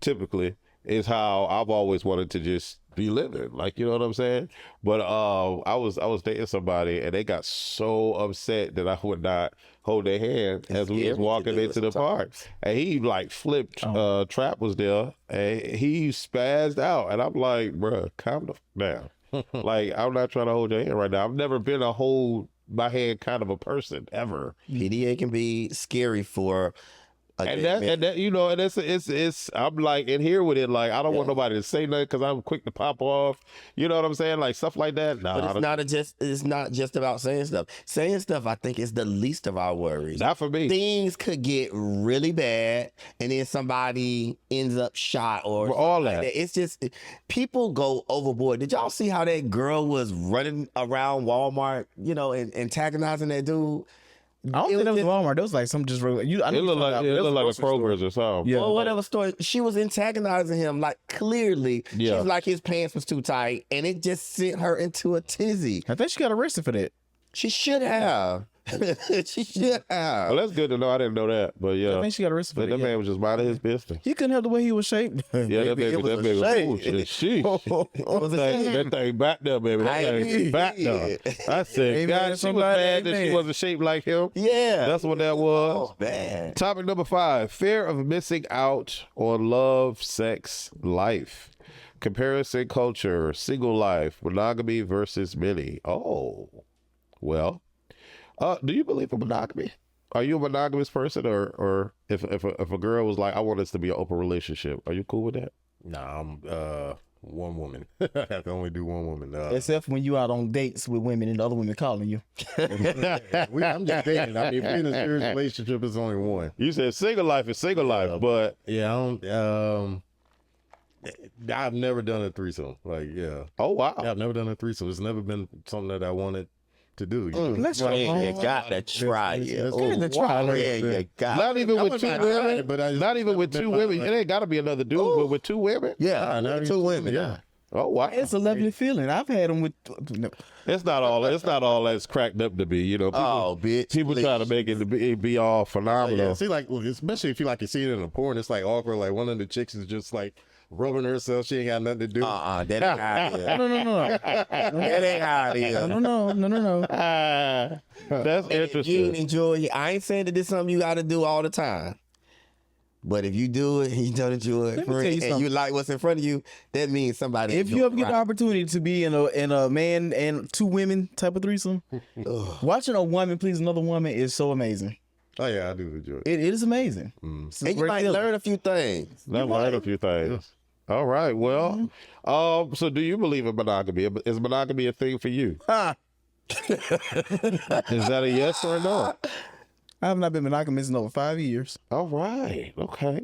typically, is how I've always wanted to just be living. Like, you know what I'm saying? But I was dating somebody and they got so upset that I would not hold their hand as we was walking into the park. And he like flipped, Trap was there and he spazzed out. And I'm like, bruh, calm down. Like, I'm not trying to hold your hand right now. I've never been a hold my hand kind of a person ever.
PDA can be scary for
And it's I'm like in here with it, like I don't want nobody to say nothing because I'm quick to pop off. You know what I'm saying? Like stuff like that. Nah,
but it's not just about saying stuff. Saying stuff, I think, is the least of our worries.
Not for me.
Things could get really bad, and then somebody ends up shot or
all
like
that.
It's just people go overboard. Did y'all see how that girl was running around Walmart, and antagonizing that dude?
I don't think that was Walmart. That was like some just regular.
It looked like a Kroger's or something.
Yeah.
Or whatever store. She was antagonizing him, like clearly.
Yeah.
She's like his pants was too tight, and it just sent her into a tizzy.
I think she got arrested for that.
She should have. She should have.
Well, that's good to know. I didn't know that, but yeah,
I think she got arrested for
that
that.
man was just minding his business.
He couldn't help the way he was shaped.
Yeah, that
Maybe it was a
baby
shame.
was sheesh.
It was a shame.
That thing back there, baby. That thing back there. I said,
Amen,
God, she was
somebody,
mad that she
amen.
wasn't shaped like him.
Yeah.
That's what that was.
Oh, man.
Topic number 5, fear of missing out on love, sex, life. Comparison culture, single life, monogamy versus many. Oh, well, do you believe in monogamy? Are you a monogamous person, or if a girl was like, I want us to be an open relationship, are you cool with that?
Nah, one woman. I can only do one woman.
Except when you out on dates with women and the other women calling you.
I'm just dating. I mean, if we're in a serious relationship, it's only one.
You said single life is single life, but
Yeah, I don't. I've never done a threesome. Like, yeah.
oh wow.
Yeah, I've never done a threesome. It's never been something that I wanted to do. You know?
Let's try.
You gotta try it.
Gotta try it.
Yeah, you got.
Not even
I
with
wouldn't
two
mind trying
women.
it, but I just
Not even with
never
two
been
women. It ain't got to be another dude, but with two women.
Yeah,
not
two
even-
women.
Yeah.
Oh wow.
It's a lovely feeling. I've had them with. No.
It's not all. It's not all that's cracked up to be. You know. People,
Oh, bitch.
people try to make it to be all phenomenal.
Yeah, see, like, well, especially if you like you see it in a porn, it's like awkward. Like one of the chicks is just like rubbing herself. She ain't got nothing to do.
That ain't how it is.
No.
That ain't how it is.
No.
That's
You
interesting.
ain't enjoy it. I ain't saying that this is something you got to do all the time. But if you do it and you don't enjoy it,
Let me tell you
and
something.
you like what's in front of you, that means somebody.
If you ever get the
right.
opportunity to be in a man and two women type of threesome, watching a woman please another woman is so amazing.
Oh yeah, I do enjoy it.
It is amazing. It's a
and you
great
might
feeling.
learn a few things.
I learned a few things. All right. Well, so do you believe in monogamy? Is monogamy a thing for you? Is that a yes or a no?
I have not been monogamous in over 5 years.
All right. Okay.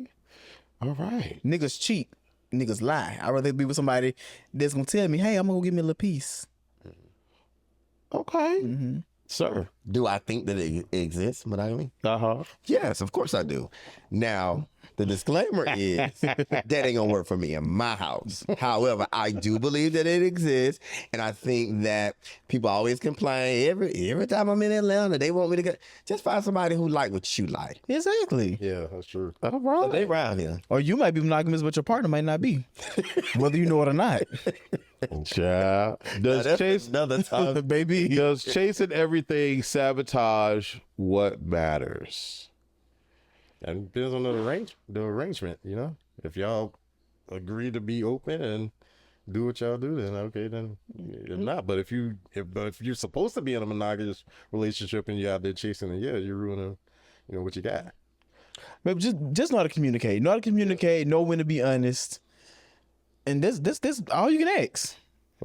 All right.
Niggas cheat. Niggas lie. I'd rather be with somebody that's gonna tell me, hey, I'm gonna go give me a little piece.
Okay. Sir.
Do I think that it exists, monogamy?
Uh-huh.
Yes, of course I do. Now, the disclaimer is that ain't gonna work for me in my house. However, I do believe that it exists, and I think that people always complain every time I'm in Atlanta. They want me to go. Just find somebody who like what you like.
Exactly.
Yeah, that's true.
All right.
They around here.
Or you might be monogamous, but your partner might not be. Whether you know it or not.
Child. Does
Another time.
Baby.
does chasing everything sabotage what matters?
And it depends on the arrangement. You know, if y'all agree to be open and do what y'all do, then okay, then if not. But if you're supposed to be in a monogamous relationship and you're out there chasing it, yeah, you're ruining, what you got.
Maybe just know how to communicate. Know how to communicate, know when to be honest. And this all you can ask.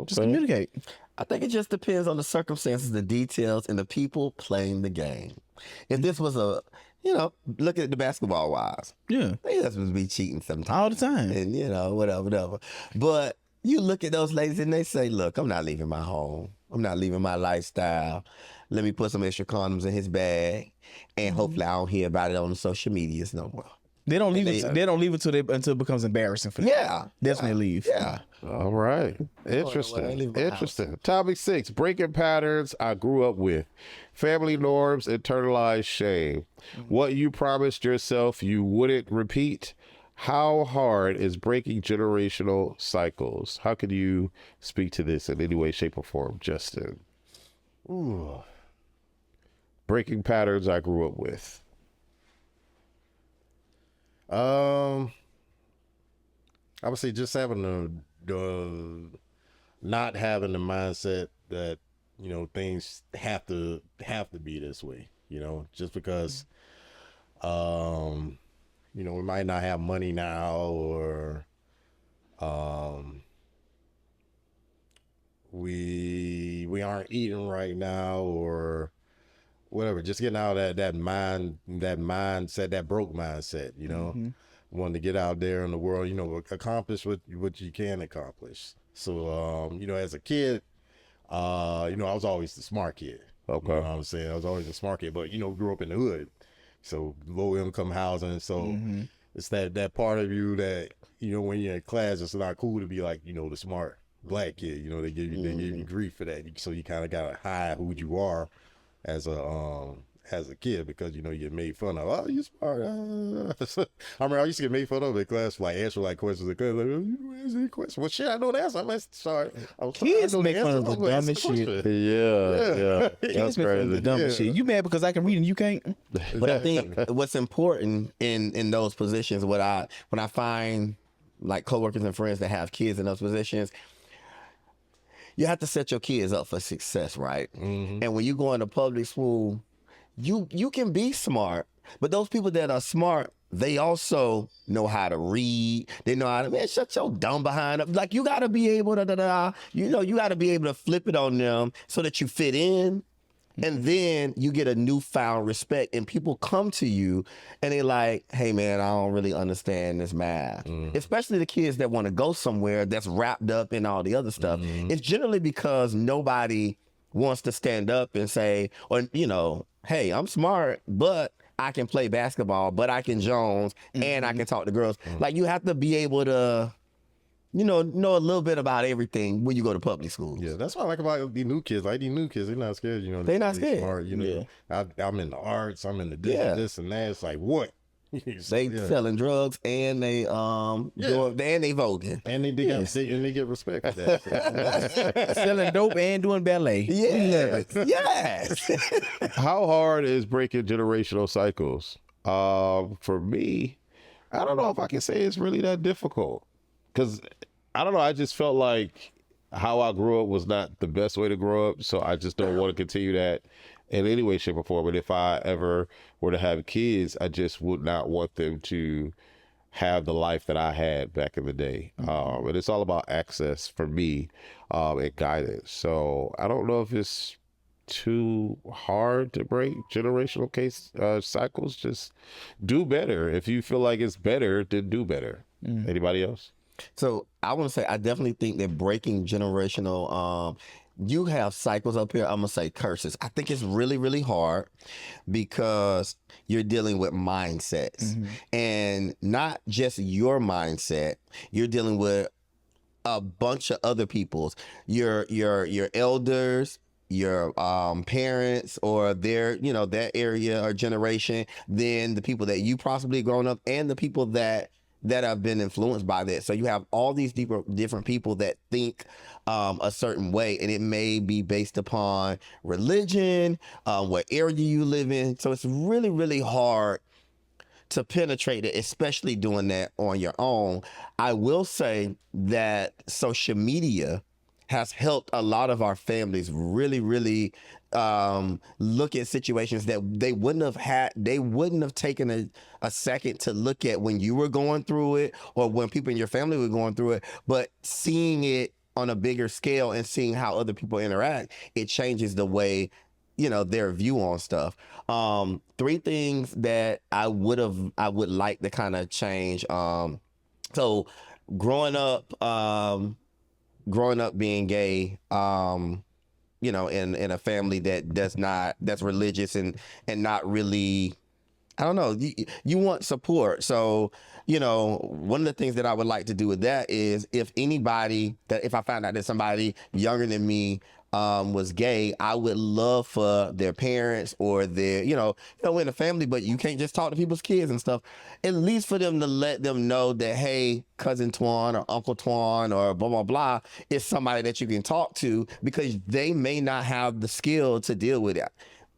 Just
Okay.
communicate.
I think it just depends on the circumstances, the details, and the people playing the game. If this was look at the basketball wives.
Yeah.
They husbands be cheating sometimes.
All the time.
And, whatever. But you look at those ladies and they say, look, I'm not leaving my home. I'm not leaving my lifestyle. Let me put some extra condoms in his bag. And hopefully I don't hear about it on the social medias no more.
They don't leave it. They don't leave until it becomes embarrassing for them.
Yeah.
That's when they leave.
Yeah.
All right.
I
Interesting.
leave my
Interesting. Topic 6, breaking patterns I grew up with. Family norms, internalized shame. What you promised yourself you wouldn't repeat. How hard is breaking generational cycles? How could you speak to this in any way, shape, or form, Justin?
Ooh.
Breaking patterns I grew up with.
I would say just having the not having the mindset that things have to be this way. Just because we might not have money now, or we aren't eating right now, or whatever. Just getting out of that mindset, that broke mindset. Wanting to get out there in the world, accomplish what you can accomplish. So, as a kid, I was always the smart kid.
Okay.
You know what I'm saying? I was always a smart kid, but, grew up in the hood. So low income housing. So it's that part of you that, when you're in class, it's not cool to be like, the smart black kid. They give you grief for that. So you kind of got to hide who you are as a kid, because you get made fun of. Oh, you smart. I remember I used to get made fun of in class, like answer questions. Like, oh, you don't answer any questions. Well, shit, I know the answer. I'm sorry.
Kids make fun of the dumbest shit.
Yeah. That's
Kids make fun of the
crazy.
dumbest shit. You mad because I can read and you can't?
But I think what's important in those positions, when I find like coworkers and friends that have kids in those positions, you have to set your kids up for success, right? And when you go into public school, you can be smart, but those people that are smart they also know how to read. They know how to, man, shut your dumb behind up. Like, you got to be able to, you got to be able to flip it on them so that you fit in. And then you get a newfound respect, and people come to you and they like, hey man, I don't really understand this math. Especially the kids that want to go somewhere that's wrapped up in all the other stuff. It's generally because nobody wants to stand up and say, or, hey, I'm smart, but I can play basketball, but I can Jones, and I can talk to girls. Like, you have to be able to, know a little bit about everything when you go to public school.
Yeah, that's what I like about the new kids. Like, these new kids, they're not scared.
They're not scared.
Smart, I'm in the arts. I'm in the this and that. It's like, what?
They selling drugs, and they and they voting,
and they get respect for that.
Selling dope and doing ballet.
Yes.
How hard is breaking generational cycles? For me, I don't know if I can say it's really that difficult. Because, I don't know, I just felt like how I grew up was not the best way to grow up. So I just don't want to continue that in any way, shape, or form. But if I ever were to have kids, I just would not want them to have the life that I had back in the day. And it's all about access for me and guidance. So I don't know if it's too hard to break generational cycles. Just do better. If you feel like it's better, then do better. Anybody else?
So I want to say, I definitely think that breaking generational, you have cycles up here. I'm going to say curses. I think it's really, really hard because you're dealing with mindsets, and not just your mindset. You're dealing with a bunch of other people's, your elders, your parents, or their, that area or generation, then the people that you possibly grown up, and the people that have been influenced by that. So you have all these different people that think a certain way, and it may be based upon religion, what area you live in. So it's really, really hard to penetrate it, especially doing that on your own. I will say that social media has helped a lot of our families really, really look at situations that they wouldn't have taken a second to look at when you were going through it, or when people in your family were going through it. But seeing it on a bigger scale and seeing how other people interact, it changes the way, their view on stuff. 3 things that I would like to kind of change. So growing up being gay, in a family that's religious and not really, I don't know, you want support. So, one of the things that I would like to do with that is, if I found out that somebody younger than me was gay, I would love for their parents or their, in the family, but you can't just talk to people's kids and stuff. At least for them to let them know that, hey, cousin Twan or Uncle Twan or blah, blah, blah is somebody that you can talk to, because they may not have the skill to deal with it.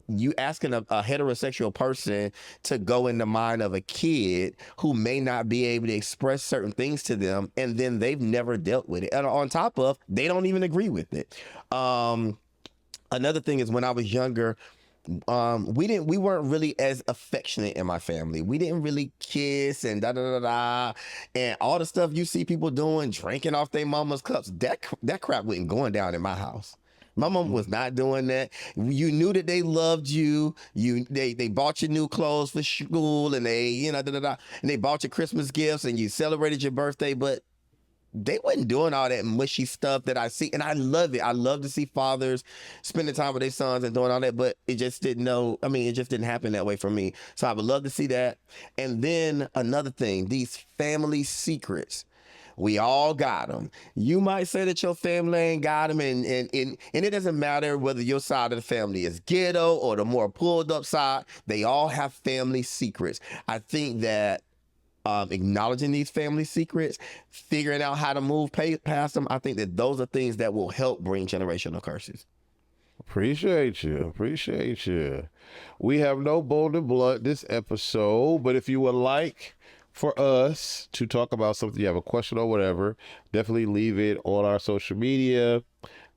You asking a heterosexual person to go in the mind of a kid who may not be able to express certain things to them, and then they've never dealt with it. And on top of, they don't even agree with it. Another thing is, when I was younger, we weren't really as affectionate in my family. We didn't really kiss and and all the stuff you see people doing, drinking off their mama's cups. That crap wasn't going down in my house. My mom was not doing that. You knew that they loved you. They bought you new clothes for school, and they, and they bought you Christmas gifts, and you celebrated your birthday, but they wasn't doing all that mushy stuff that I see. And I love it. I love to see fathers spending time with their sons and doing all that, but it just didn't happen that way for me. So I would love to see that. And then another thing, these family secrets. We all got them. You might say that your family ain't got them, and it doesn't matter whether your side of the family is ghetto or the more pulled up side. They all have family secrets. I think that acknowledging these family secrets, figuring out how to move past them, I think that those are things that will help bring generational curses.
Appreciate you. We have no bone and blood this episode, but if you would like for us to talk about something, you have a question or whatever, definitely leave it on our social media,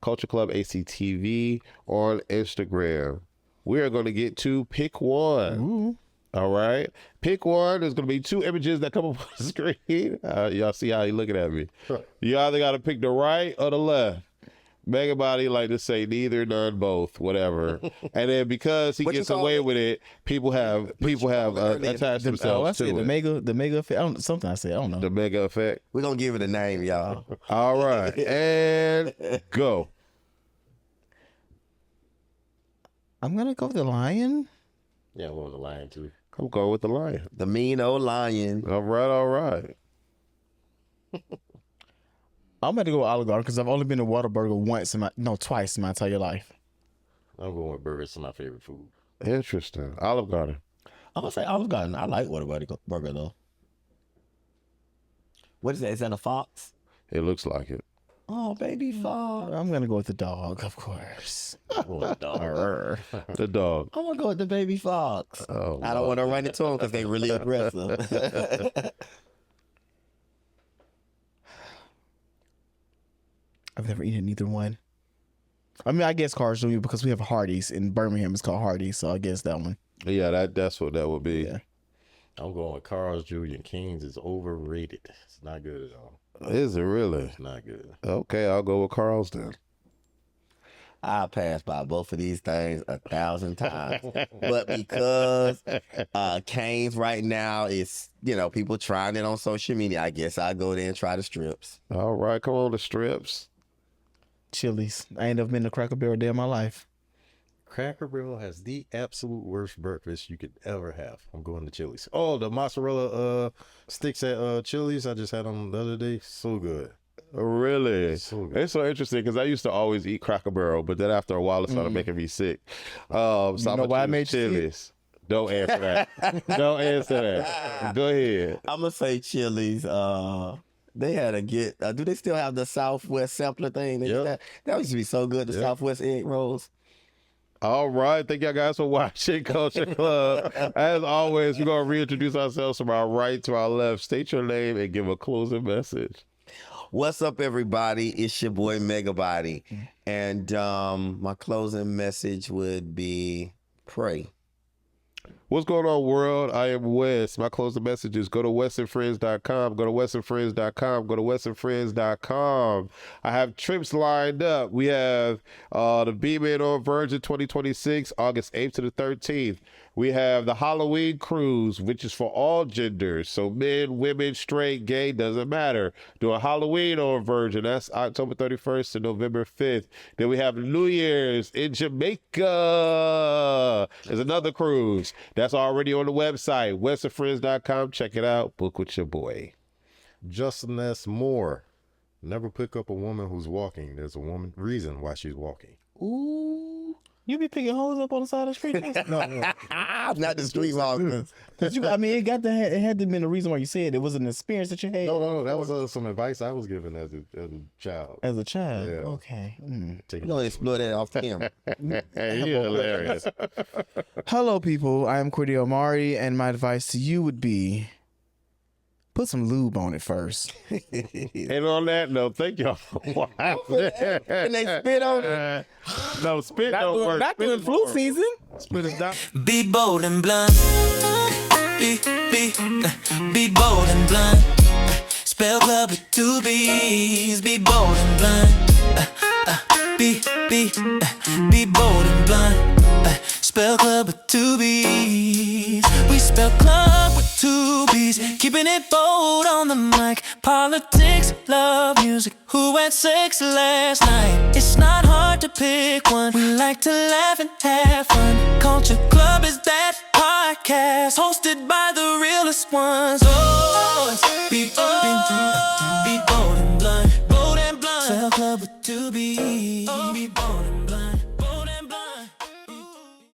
Culture Club ACTV, or on Instagram. We are going to get to pick one. All right. Pick one. There's going to be 2 images that come up on the screen. Y'all see how he looking at me. You either got to pick the right or the left. Megabody like to say neither, none, both, whatever. And then because he gets away with it, people have attached themselves to it.
The mega effect. Something I said. I don't know.
The mega effect.
We're going to give it a name, y'all.
All right. And go.
I'm going to go with the lion.
Yeah, I'm going with the lion too.
I'm going with the lion.
The mean old lion.
All right, all right.
I'm going to go with Olive Garden because I've only been to Whataburger twice in my entire life.
I'm going with burgers. It's my favorite food.
Interesting. Olive Garden.
I'm going to say Olive Garden. I like Whataburger though. What is that? Is that a fox?
It looks like it.
Oh, baby fox.
I'm going to go with the dog, of course.
I'm going with the dog.
The dog.
I'm going to go with the baby fox.
Oh,
I don't want to run into them because they really aggressive.
I've never eaten either one. I mean, I guess Carl's Jr. because we have Hardee's in Birmingham. It's called Hardee's, so I guess that one.
Yeah, that's what that would be.
Yeah.
I'm going with Carl's Jr. and King's is overrated. It's not good at all.
Is it really?
It's not good.
Okay, I'll go with Carl's then.
I passed by both of these things 1,000 times. But because Cane's right now is, people trying it on social media, I guess I'll go there and try the strips.
All right, come on, the strips.
Chili's. I ain't never been to Cracker Barrel a day in my life.
Cracker Barrel has the absolute worst breakfast you could ever have. I'm going to Chili's. Oh, the mozzarella sticks at Chili's. I just had them the other day. So good.
Really?
So good.
It's so interesting because I used to always eat Cracker Barrel, but then after a while it started making me sick. So
You know why I made you
Chili's. Don't answer that. Don't answer that. Go ahead.
I'm going to say Chili's. They had to get, do they still have the Southwest sampler thing?
Yep.
That used to be so good, the Southwest egg rolls.
All right. Thank y'all guys for watching Culture Club. As always, we're going to reintroduce ourselves from our right to our left. State your name and give a closing message.
What's up, everybody? It's your boy Megabody. And my closing message would be pray.
What's going on, world? I am Wes. My closing message is go to wesandfriends.com. Go to wesandfriends.com. Go to wesandfriends.com. I have trips lined up. We have the B-Man on Virgin 2026, August 8th to the 13th. We have the Halloween cruise, which is for all genders. So men, women, straight, gay, doesn't matter. Doing Halloween on Virgin. That's October 31st to November 5th. Then we have New Year's in Jamaica. There's another cruise. That's already on the website, westofriends.com. Check it out. Book with your boy.
Justin S. Moore. Never pick up a woman who's walking. There's a reason why she's walking.
Ooh. You be picking hoes up on the side of the street? No.
Not the street walkers.
It had to have been the reason why you said it was an experience that you had.
No. That was some advice I was given as a child.
As a child?
Yeah.
Okay.
You're going to explore that off camera.
Hey, you're hilarious.
Hello, people. I am Cordy Omari, and my advice to you would be put some lube on it first.
And on that note, thank y'all for watching.
Can they spit on it?
No, spit don't work.
Not
Spit
doing
is
flu
work.
season.
Spit is not.
Be bold and blunt. Be bold and blunt. Spell club with 2 B's. Be bold and blunt. Be bold and blunt. Spell club with 2 B's. We spell club with 2 B's. Keeping it bold on the mic. Politics, love, music. Who had sex last night? It's not hard to pick one. We like to laugh and have fun. Culture Club is that podcast hosted by the realest ones. Oh, be bold and blunt. Bold and blunt. Spell club with 2 B's. Be bold and blunt.